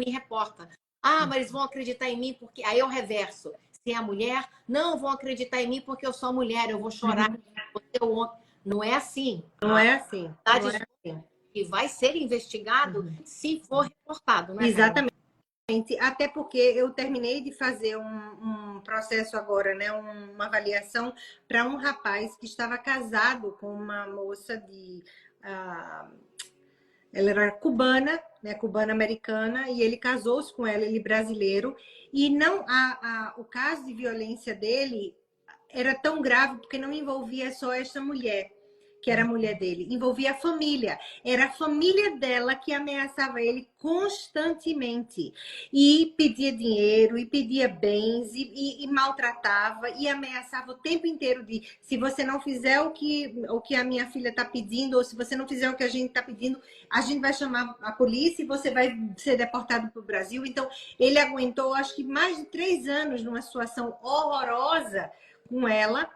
e reporta. Mas eles vão acreditar em mim porque... Aí eu reverso. Se é a mulher, não vão acreditar em mim porque eu sou mulher, eu vou chorar. Não é assim. Não é assim. Não é assim. E vai ser investigado se for reportado, né? Exatamente. Até porque eu terminei de fazer um processo agora, né? Uma avaliação para um rapaz que estava casado com uma moça de... ela era cubana, né? Cubana-americana, e ele casou-se com ela, ele brasileiro. E não o caso de violência dele era tão grave porque não envolvia só essa mulher, que era a mulher dele, envolvia a família. Era a família dela que ameaçava ele constantemente. E pedia dinheiro, e pedia bens, e maltratava, e ameaçava o tempo inteiro de se você não fizer o que a minha filha está pedindo, ou se você não fizer o que a gente está pedindo, a gente vai chamar a polícia e você vai ser deportado para o Brasil. Então, ele aguentou, acho que mais de 3 anos numa situação horrorosa com ela,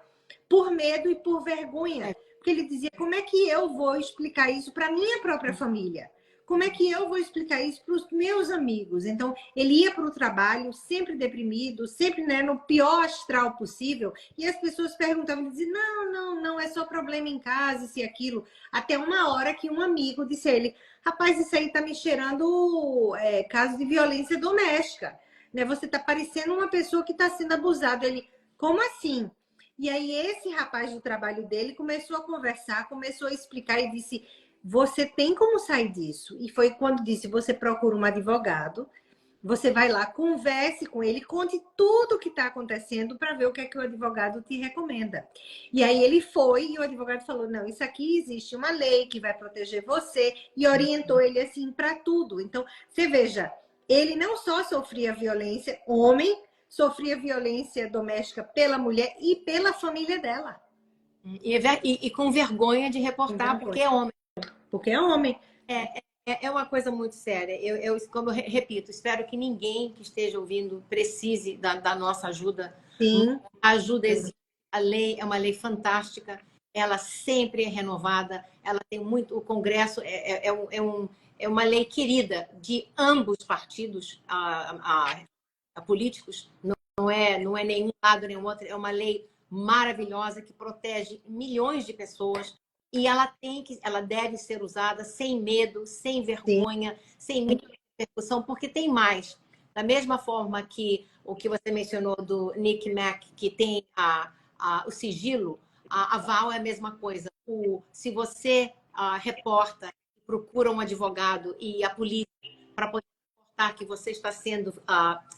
por medo e por vergonha. Porque ele dizia, como é que eu vou explicar isso para a minha própria família? Como é que eu vou explicar isso para os meus amigos? Então, ele ia para o trabalho sempre deprimido, sempre, né, no pior astral possível. E as pessoas perguntavam, diziam, não, é só problema em casa, isso e aquilo. Até uma hora que um amigo disse a ele, rapaz, isso aí está me cheirando caso de violência doméstica. Né? Você está parecendo uma pessoa que está sendo abusada. Ele, como assim? E aí esse rapaz do trabalho dele começou a conversar, começou a explicar e disse, você tem como sair disso? E foi quando disse, você procura um advogado, você vai lá, converse com ele, conte tudo o que está acontecendo para ver o que é que o advogado te recomenda. E aí ele foi e o advogado falou, não, isso aqui existe uma lei que vai proteger você e orientou ele assim para tudo. Então, você veja, ele não só sofria violência, homem, sofria violência doméstica pela mulher e pela família dela. E com vergonha de reportar, porque é homem. Porque é homem. É uma coisa muito séria. Como eu repito, espero que ninguém que esteja ouvindo precise da nossa ajuda. Sim. A ajuda existe. A lei é uma lei fantástica. Ela sempre é renovada. Ela tem muito... O Congresso é uma lei querida de ambos partidos políticos. Não é nenhum lado, nenhum outro. É uma lei maravilhosa que protege milhões de pessoas. E ela deve ser usada sem medo, sem vergonha, sem muita repercussão, porque tem mais. Da mesma forma que o que você mencionou do Nick Mack, que tem o sigilo, a Val é a mesma coisa. Se você reporta, procura um advogado e a polícia para poder reportar que você está sendo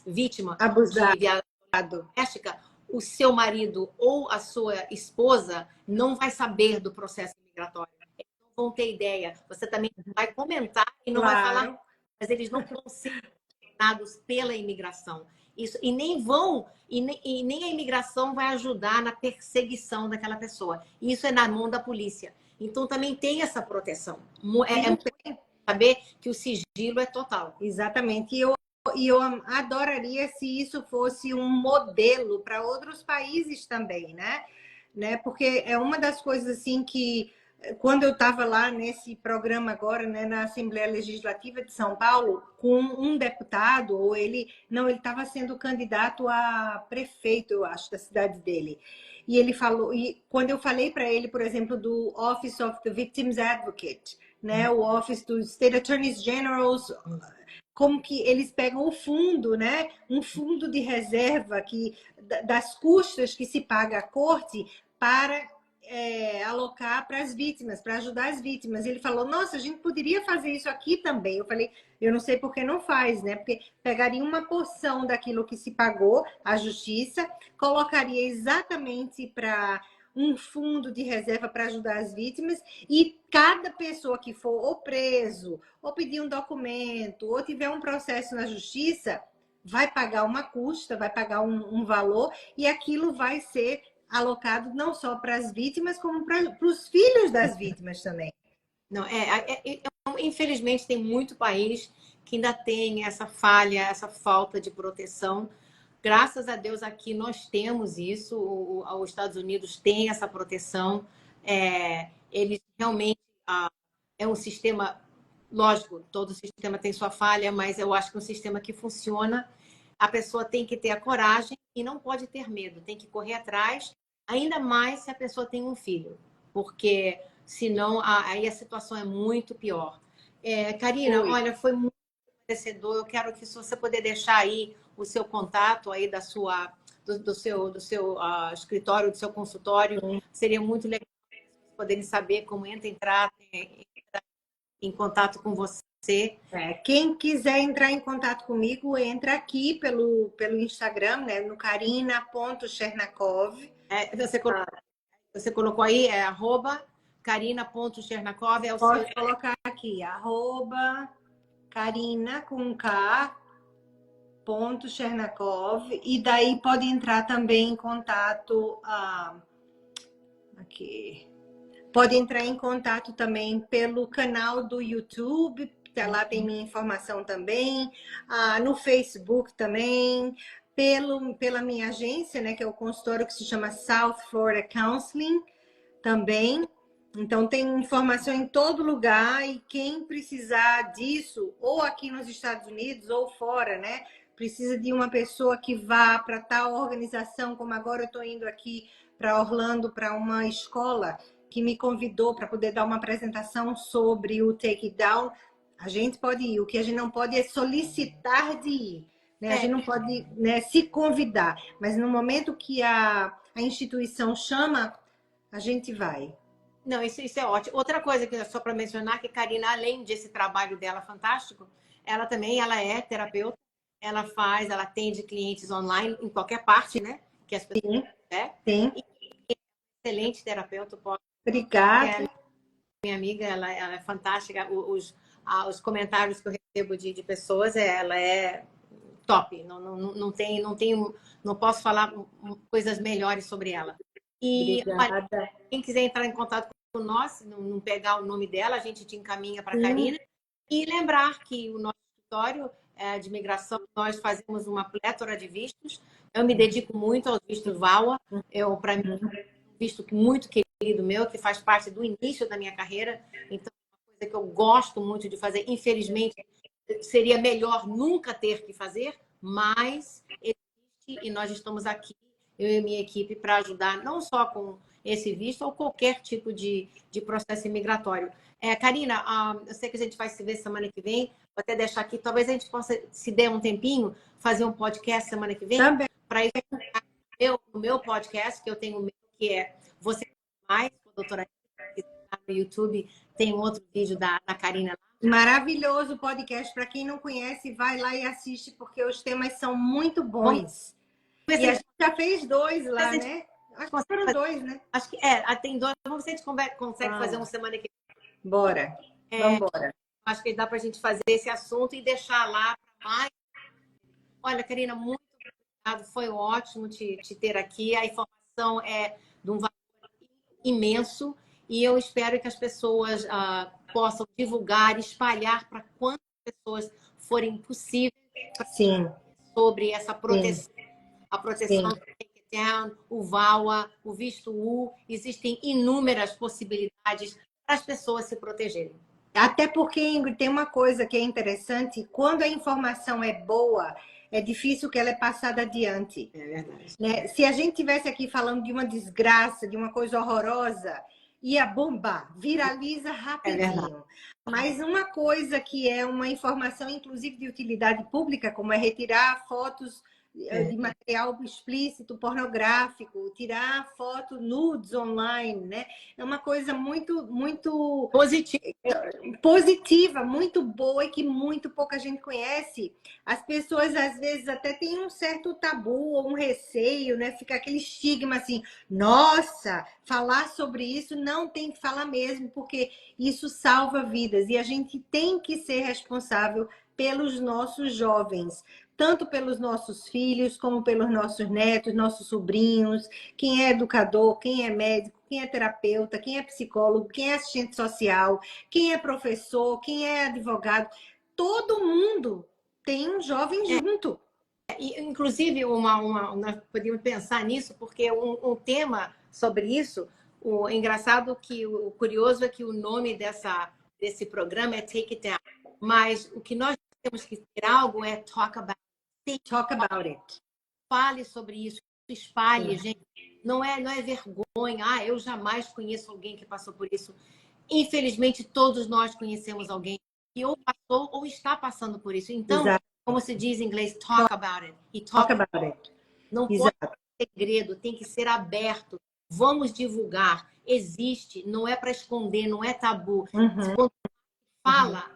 vítima abusado, de violência doméstica, o seu marido ou a sua esposa não vai saber do processo migratório. Eles não vão ter ideia. Você também vai comentar e não vai falar, mas eles não vão ser afetados pela imigração. Isso, e nem a imigração vai ajudar na perseguição daquela pessoa. Isso é na mão da polícia. Então também tem essa proteção. É muito saber que o sigilo é total. Exatamente. E eu adoraria se isso fosse um modelo para outros países também, né? Porque é uma das coisas assim que, quando eu estava lá nesse programa agora, né, na Assembleia Legislativa de São Paulo, com um deputado, ou ele estava sendo candidato a prefeito, eu acho, da cidade dele. E ele falou, e quando eu falei para ele, por exemplo, do Office of the Victims Advocate, né, o Office do State Attorneys Generals, como que eles pegam o fundo, né? Um fundo de reserva das custas que se paga à corte para alocar para as vítimas, para ajudar as vítimas. Ele falou, nossa, a gente poderia fazer isso aqui também. Eu falei, eu não sei por que não faz, né? Porque pegaria uma porção daquilo que se pagou à justiça, colocaria exatamente para um fundo de reserva para ajudar as vítimas, e cada pessoa que for ou preso, ou pedir um documento, ou tiver um processo na justiça, vai pagar uma custa, vai pagar um valor, e aquilo vai ser alocado não só para as vítimas, como para os filhos das vítimas também. Não, infelizmente tem muito país que ainda tem essa falha, essa falta de proteção. Graças a Deus aqui nós temos isso, os Estados Unidos tem essa proteção. Eles realmente é um sistema, lógico, todo sistema tem sua falha, mas eu acho que é um sistema que funciona. A pessoa tem que ter a coragem e não pode ter medo, tem que correr atrás, ainda mais se a pessoa tem um filho, porque senão aí a situação é muito pior. Karina, olha, foi muito agradecedor. Eu quero que, se você puder deixar aí o seu contato aí do seu escritório, do seu consultório, seria muito legal poderem saber como entrar em contato com você. Quem quiser entrar em contato comigo, entra aqui pelo Instagram, né, no karina.chernakov. Você colocou aí, @karina.chernakov. Pode colocar aqui, @karina com K, .chernakov, e daí pode entrar também em contato aqui. Pode entrar em contato também pelo canal do YouTube, lá tem minha informação também, no Facebook também, pela minha agência, né, que é o consultório que se chama South Florida Counseling também. Então tem informação em todo lugar, e quem precisar disso, ou aqui nos Estados Unidos ou fora, né, precisa de uma pessoa que vá para tal organização, como agora eu estou indo aqui para Orlando, para uma escola que me convidou para poder dar uma apresentação sobre o Take It Down. A gente pode ir, o que a gente não pode é solicitar de ir, né? A gente não pode, né, se convidar, mas no momento que a instituição chama, a gente vai. Não, isso é ótimo. Outra coisa que só para mencionar, que Karina, além desse trabalho dela fantástico, ela é terapeuta, ela atende clientes online em qualquer parte, né? Que as pessoas Sim. E é excelente terapeuta. Obrigada. Minha amiga, ela é fantástica. Os comentários que eu recebo de pessoas, ela é top. Não posso falar coisas melhores sobre ela. E obrigada. Quem quiser entrar em contato com nós, não pegar o nome dela, a gente te encaminha para a Karina. E lembrar que o nosso escritório de imigração, nós fazemos uma plétora de vistos. Eu me dedico muito aos vistos VAWA. Para mim, visto muito querido meu, que faz parte do início da minha carreira. Então, é uma coisa que eu gosto muito de fazer. Infelizmente, seria melhor nunca ter que fazer, mas existe, e nós estamos aqui, eu e minha equipe, para ajudar não só com esse visto ou qualquer tipo de processo imigratório. Karina, eu sei que a gente vai se ver semana que vem, vou até deixar aqui, talvez a gente possa, se der um tempinho, fazer um podcast semana que vem. Também. Para isso, o meu podcast, que eu tenho, que é Você Mais, com a doutora no YouTube, tem um outro vídeo da Karina lá. Maravilhoso podcast. Para quem não conhece, vai lá e assiste, porque os temas são muito bons. E a gente já fez 2 lá, né? Acho que foram 2, né? Acho que tem 2. Vamos ver se a gente consegue fazer uma semana que vem. Bora. Vamos embora. Acho que dá para a gente fazer esse assunto e deixar lá para mais. Olha, Karina, muito obrigada. Foi ótimo te ter aqui. A informação é de um valor imenso e eu espero que as pessoas possam divulgar, espalhar para quantas pessoas forem possíveis sobre essa proteção. Sim. A proteção do Take It Down, o VAWA, o visto U. Existem inúmeras possibilidades para as pessoas se protegerem. Até porque, Ingrid, tem uma coisa que é interessante: quando a informação é boa, é difícil que ela é passada adiante. É verdade. Né? Se a gente tivesse aqui falando de uma desgraça, de uma coisa horrorosa, ia bombar, viraliza rapidinho. Mas uma coisa que é uma informação, inclusive de utilidade pública, como é retirar fotos de material explícito, pornográfico, tirar foto nudes online, né? É uma coisa muito positiva, muito boa e que muito pouca gente conhece. As pessoas, às vezes, até têm um certo tabu ou um receio, né? Fica aquele estigma assim, nossa, falar sobre isso não tem que falar mesmo, porque isso salva vidas. E a gente tem que ser responsável pelos nossos jovens, tanto pelos nossos filhos, como pelos nossos netos, nossos sobrinhos, quem é educador, quem é médico, quem é terapeuta, quem é psicólogo, quem é assistente social, quem é professor, quem é advogado. Todo mundo tem um jovem junto. Inclusive, nós podíamos pensar nisso, porque um tema sobre isso, o engraçado que o curioso é que o nome desse programa é Take It Down, mas o que nós temos que ter algo é Talk About It. Talk about it. Fale sobre isso, espalhe, gente. Não é vergonha. Ah, eu jamais conheço alguém que passou por isso. Infelizmente, todos nós conhecemos alguém que ou passou ou está passando por isso. Então, Exato. como se diz em inglês, talk about it. E talk about it. Não pode ser segredo, tem que ser aberto. Vamos divulgar. Existe, não é para esconder, não é tabu. Quando fala,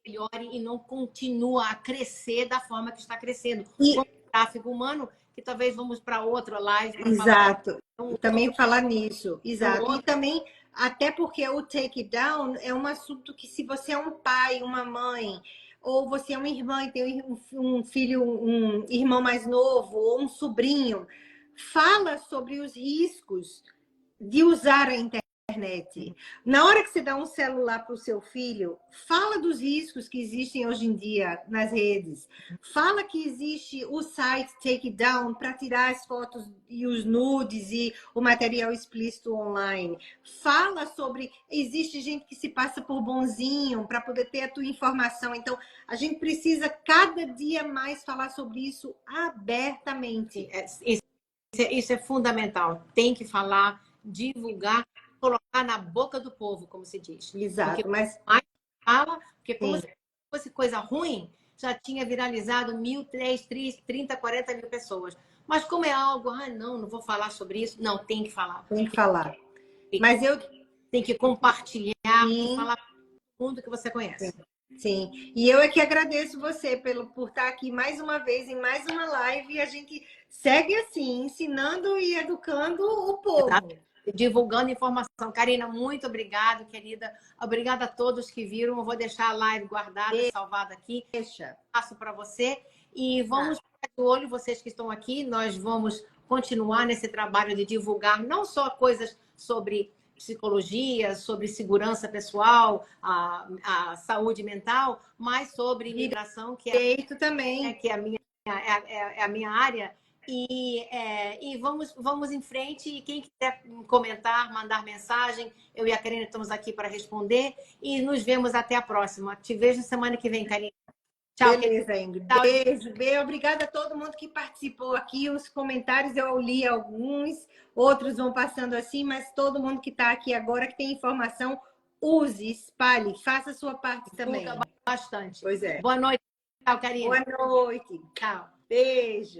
melhore e não continua a crescer da forma que está crescendo. Com o tráfego humano, que talvez vamos para outra live. Exato. Também falar nisso. Exato. E também, até porque o take it down é um assunto que, se você é um pai, uma mãe, ou você é uma irmã e tem um filho, um irmão mais novo, ou um sobrinho, fala sobre os riscos de usar a internet. Na hora que você dá um celular para o seu filho, fala dos riscos que existem hoje em dia nas redes. Fala que existe o site Take It Down para tirar as fotos e os nudes e o material explícito online. Fala sobre... Existe gente que se passa por bonzinho para poder ter a tua informação. Então, a gente precisa cada dia mais falar sobre isso abertamente. Isso é fundamental. Tem que falar, divulgar, colocar na boca do povo, como se diz. Exato. Porque mais fala, porque como se fosse coisa ruim, já tinha viralizado 1.000, 30, 40 mil pessoas. Mas como é algo, não vou falar sobre isso. Não, tem que falar. Tem que falar. Mas eu... Tem que compartilhar e falar para todo mundo que você conhece. Sim, e eu é que agradeço você por estar aqui mais uma vez, em mais uma live, e a gente segue assim, ensinando e educando o povo. Exato. Divulgando informação. Karina, muito obrigada, querida. Obrigada a todos que viram. Eu vou deixar a live guardada, salvada aqui. Passo para você. E vamos ficar de olho, vocês que estão aqui. Nós vamos continuar nesse trabalho de divulgar não só coisas sobre psicologia, sobre segurança pessoal, a saúde mental, mas sobre imigração, que também. Que é a minha área. E vamos em frente. E quem quiser comentar, mandar mensagem, eu e a Karina estamos aqui para responder. E nos vemos até a próxima. Te vejo semana que vem, Karina. Tchau. Beleza, Ingrid. Beijo. Obrigada a todo mundo que participou aqui. Os comentários eu li alguns, outros vão passando assim, mas todo mundo que está aqui agora, que tem informação, use, espalhe, faça a sua parte também. Bastante. Pois é. Boa noite. Tchau, Karina. Boa noite. Tchau. Beijo.